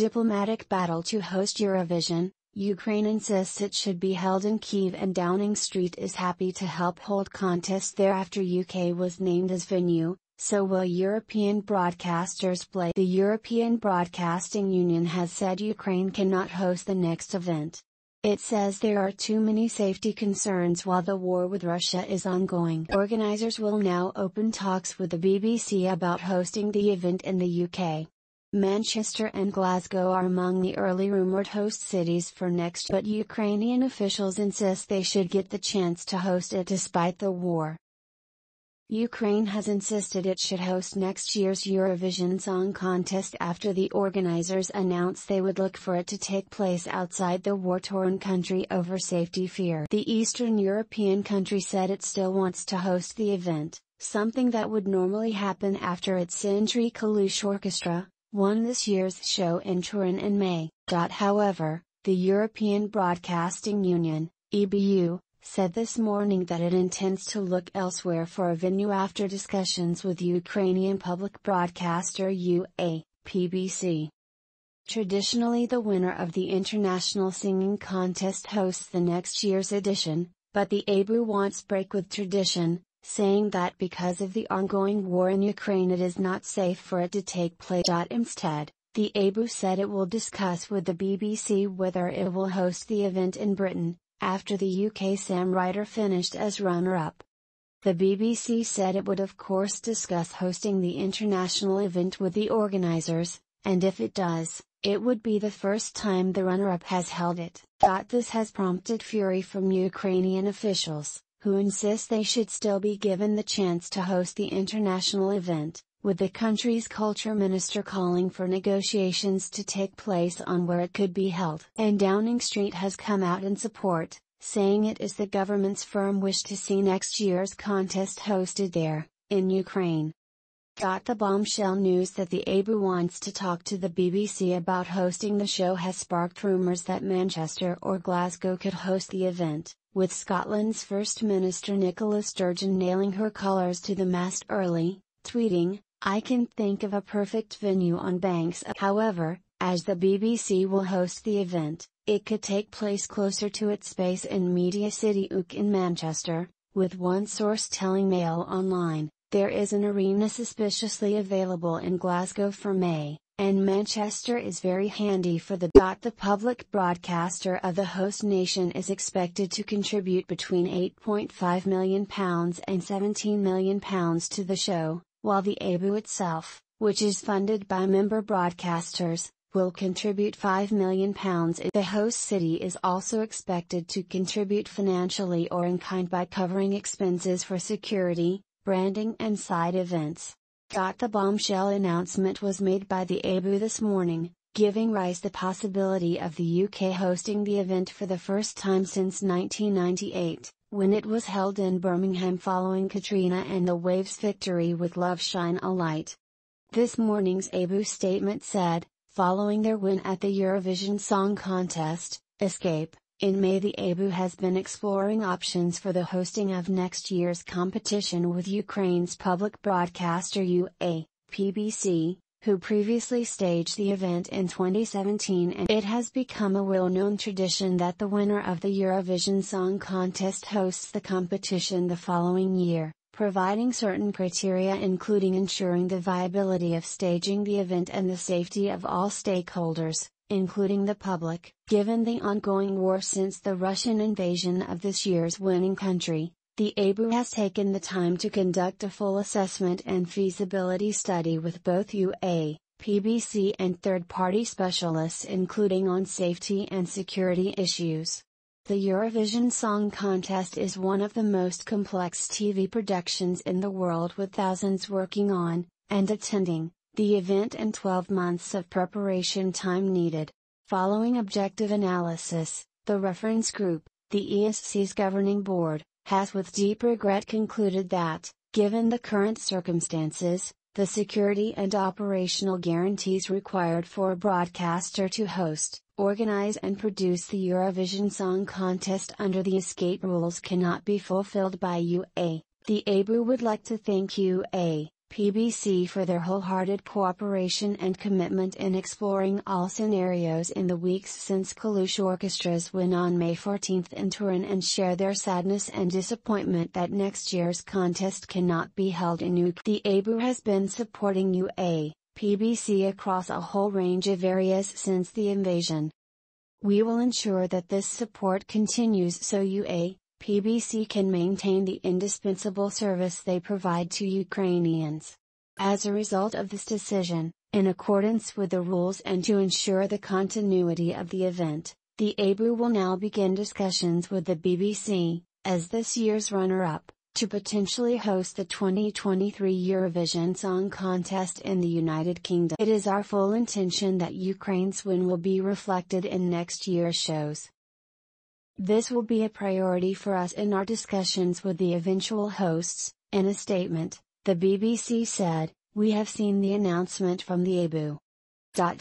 Diplomatic battle to host Eurovision. Ukraine insists it should be held in Kyiv and Downing Street is happy to help hold contest there after UK was named as venue, so will European broadcasters play. The European Broadcasting Union has said Ukraine cannot host the next event. It says there are too many safety concerns while the war with Russia is ongoing. Organizers will now open talks with the BBC about hosting the event in the UK. Manchester and Glasgow are among the early rumored host cities for next, but Ukrainian officials insist they should get the chance to host it despite the war. Ukraine has insisted it should host next year's Eurovision Song Contest after the organizers announced they would look for it to take place outside the war-torn country over safety fear. The Eastern European country said it still wants to host the event, something that would normally happen after its Sindri Kalush Orchestra won this year's show in Turin in May. However, the European Broadcasting Union, EBU, said this morning that it intends to look elsewhere for a venue after discussions with Ukrainian public broadcaster PBC. Traditionally, the winner of the International Singing Contest hosts the next year's edition, but the EBU wants break with tradition, saying that because of the ongoing war in Ukraine it is not safe for it to take place. Instead, the EBU said it will discuss with the BBC whether it will host the event in Britain, after the UK Sam Ryder finished as runner-up. The BBC said it would of course discuss hosting the international event with the organisers, and if it does, it would be the first time the runner-up has held it. This has prompted fury from Ukrainian officials, who insist they should still be given the chance to host the international event, with the country's culture minister calling for negotiations to take place on where it could be held. And Downing Street has come out in support, saying it is the government's firm wish to see next year's contest hosted there, in Ukraine. The bombshell news that the EBU wants to talk to the BBC about hosting the show has sparked rumours that Manchester or Glasgow could host the event, with Scotland's First Minister Nicola Sturgeon nailing her colours to the mast early, tweeting, "I can think of a perfect venue on banks." However, as the BBC will host the event, it could take place closer to its base in Media City UK in Manchester, with one source telling Mail Online, there is an arena suspiciously available in Glasgow for May, and Manchester is very handy for the. The public broadcaster of the host nation is expected to contribute between £8.5 million and £17 million to the show, while the EBU itself, which is funded by member broadcasters, will contribute £5 million. The host city is also expected to contribute financially or in kind by covering expenses for security, branding and side events. The bombshell announcement was made by the EBU this morning, giving rise to the possibility of the UK hosting the event for the first time since 1998, when it was held in Birmingham following Katrina and the Waves' victory with Love Shine a Light. This morning's EBU statement said, following their win at the Eurovision Song Contest, Escape, in May, the EBU has been exploring options for the hosting of next year's competition with Ukraine's public broadcaster PBC, who previously staged the event in 2017, and it has become a well-known tradition that the winner of the Eurovision Song Contest hosts the competition the following year, providing certain criteria including ensuring the viability of staging the event and the safety of all stakeholders, including the public. Given the ongoing war since the Russian invasion of this year's winning country, the EBU has taken the time to conduct a full assessment and feasibility study with both PBC and third-party specialists, including on safety and security issues. The Eurovision Song Contest is one of the most complex TV productions in the world, with thousands working on, and attending, the event and 12 months of preparation time needed. Following objective analysis, the reference group, the ESC's governing board, has with deep regret concluded that, given the current circumstances, the security and operational guarantees required for a broadcaster to host, organize and produce the Eurovision Song Contest under the escape rules cannot be fulfilled by UA. The EBU would like to thank UA, PBC for their wholehearted cooperation and commitment in exploring all scenarios in the weeks since Kalush Orchestras win on May 14 in Turin and share their sadness and disappointment that next year's contest cannot be held in UK. The ABU has been supporting UA, PBC across a whole range of areas since the invasion. We will ensure that this support continues so UA, PBC can maintain the indispensable service they provide to Ukrainians. As a result of this decision, in accordance with the rules and to ensure the continuity of the event, the ABU will now begin discussions with the BBC, as this year's runner-up, to potentially host the 2023 Eurovision Song Contest in the United Kingdom. It is our full intention that Ukraine's win will be reflected in next year's shows. This will be a priority for us in our discussions with the eventual hosts. In a statement, the BBC said, "We have seen the announcement from the ABU.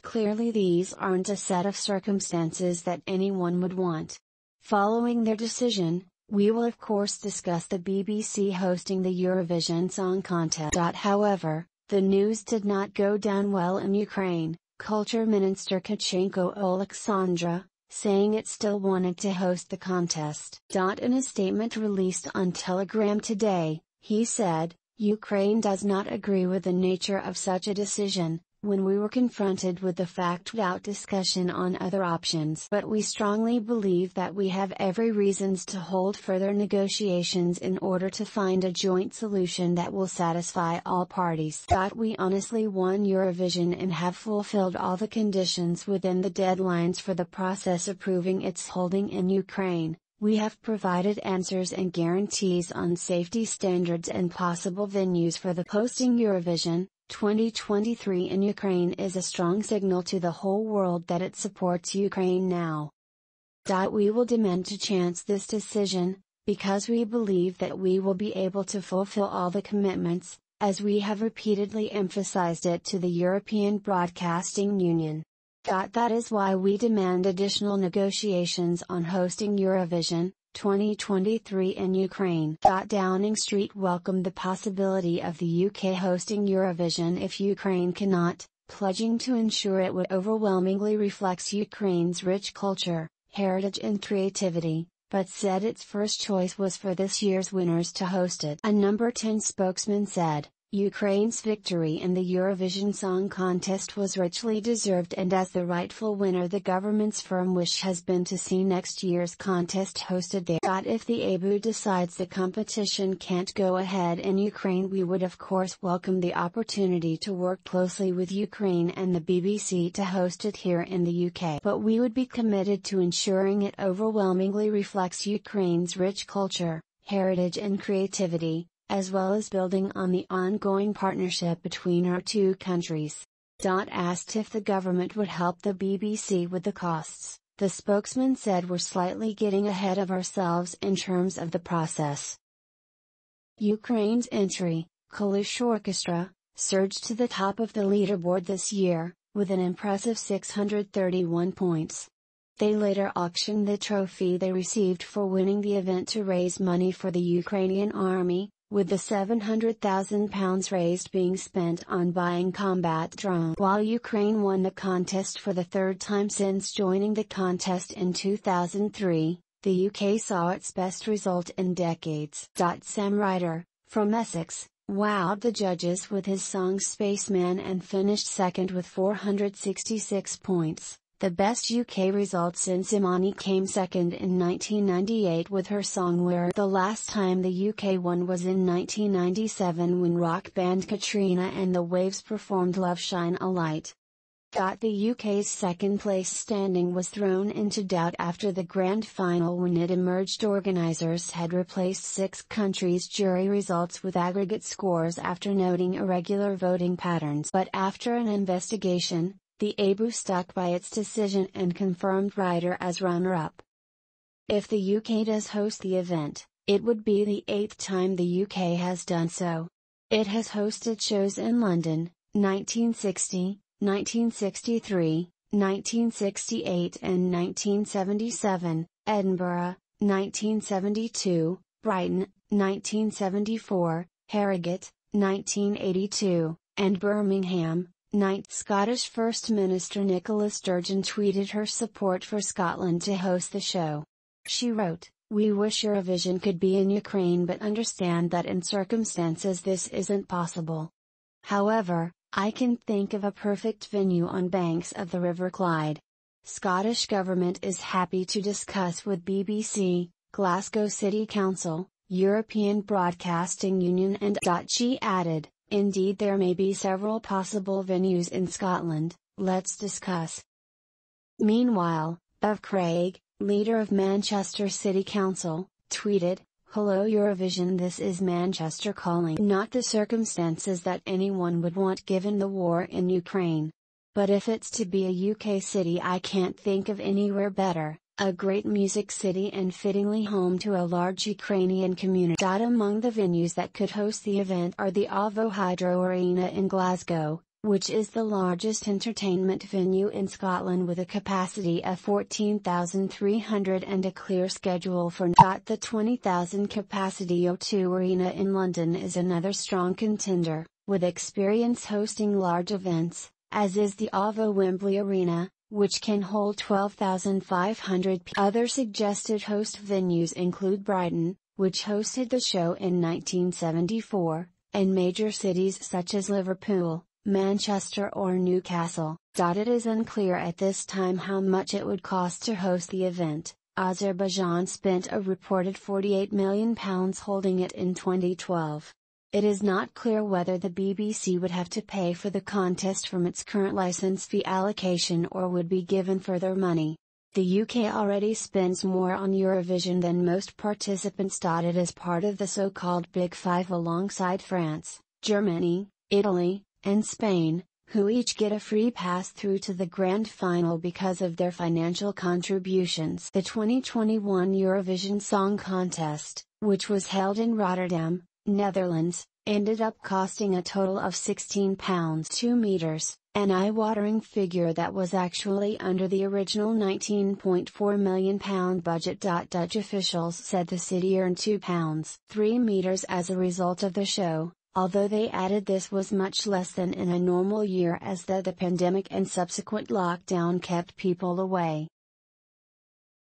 Clearly these aren't a set of circumstances that anyone would want. Following their decision, we will of course discuss the BBC hosting the Eurovision Song Contest." However, the news did not go down well in Ukraine, Culture Minister Tkachenko Oleksandra, saying it still wanted to host the contest. In a statement released on Telegram today, he said, "Ukraine does not agree with the nature of such a decision, when we were confronted with the fact without discussion on other options. But we strongly believe that we have every reasons to hold further negotiations in order to find a joint solution that will satisfy all parties." We honestly won Eurovision and have fulfilled all the conditions within the deadlines for the process approving its holding in Ukraine. We have provided answers and guarantees on safety standards and possible venues for the hosting Eurovision 2023 in Ukraine is a strong signal to the whole world that it supports Ukraine now. We will demand to chance this decision, because we believe that we will be able to fulfill all the commitments, as we have repeatedly emphasized it to the European Broadcasting Union. That is why we demand additional negotiations on hosting Eurovision 2023 in Ukraine. Downing Street welcomed the possibility of the UK hosting Eurovision if Ukraine cannot, pledging to ensure it would overwhelmingly reflect Ukraine's rich culture, heritage and creativity, but said its first choice was for this year's winners to host it. A Number 10 spokesman said, "Ukraine's victory in the Eurovision Song Contest was richly deserved, and as the rightful winner the government's firm wish has been to see next year's contest hosted there. If the ABU decides the competition can't go ahead in Ukraine, we would of course welcome the opportunity to work closely with Ukraine and the BBC to host it here in the UK. But we would be committed to ensuring it overwhelmingly reflects Ukraine's rich culture, heritage and creativity, as well as building on the ongoing partnership between our two countries." Asked if the government would help the BBC with the costs, the spokesman said, "We're slightly getting ahead of ourselves in terms of the process." Ukraine's entry, Kalush Orchestra, surged to the top of the leaderboard this year, with an impressive 631 points. They later auctioned the trophy they received for winning the event to raise money for the Ukrainian army, with the £700,000 raised being spent on buying combat drones. While Ukraine won the contest for the third time since joining the contest in 2003, the UK saw its best result in decades. Sam Ryder, from Essex, wowed the judges with his song Spaceman and finished second with 466 points. The best UK result since Imani came second in 1998 with her song Where. The last time the UK won was in 1997 when rock band Katrina and the Waves performed Love Shine a Light. The UK's second place standing was thrown into doubt after the grand final when it emerged organisers had replaced 6 countries' jury results with aggregate scores after noting irregular voting patterns. But after an investigation, the ABU stuck by its decision and confirmed Ryder as runner-up. If the UK does host the event, it would be the 8th time the UK has done so. It has hosted shows in London, 1960, 1963, 1968 and 1977, Edinburgh, 1972, Brighton, 1974, Harrogate, 1982, and Birmingham, 9th. Scottish First Minister Nicola Sturgeon tweeted her support for Scotland to host the show. She wrote, "We wish Eurovision could be in Ukraine but understand that in circumstances this isn't possible. However, I can think of a perfect venue on banks of the River Clyde." Scottish Government is happy to discuss with BBC, Glasgow City Council, European Broadcasting Union and. She added, "Indeed there may be several possible venues in Scotland, let's discuss." Meanwhile, Bev Craig, leader of Manchester City Council, tweeted, "Hello Eurovision, this is Manchester calling. Not the circumstances that anyone would want given the war in Ukraine. But if it's to be a UK city, I can't think of anywhere better, a great music city and fittingly home to a large Ukrainian community." Among the venues that could host the event are the OVO Hydro Arena in Glasgow, which is the largest entertainment venue in Scotland with a capacity of 14,300 and a clear schedule for. The 20,000 capacity O2 Arena in London is another strong contender, with experience hosting large events, as is the OVO Wembley Arena, which can hold 12,500. Other suggested host venues include Brighton, which hosted the show in 1974, and major cities such as Liverpool, Manchester or Newcastle. It is unclear at this time how much it would cost to host the event. Azerbaijan spent a reported £48 million holding it in 2012. It is not clear whether the BBC would have to pay for the contest from its current license fee allocation or would be given further money. The UK already spends more on Eurovision than most participants. It is part of the so-called Big Five alongside France, Germany, Italy, and Spain, who each get a free pass through to the grand final because of their financial contributions. The 2021 Eurovision Song Contest, which was held in Rotterdam, Netherlands, ended up costing a total of £16 2 meters, an eye-watering figure that was actually under the original £19.4 million budget. Dutch officials said the city earned £2 3 meters as a result of the show, although they added this was much less than in a normal year as the pandemic and subsequent lockdown kept people away.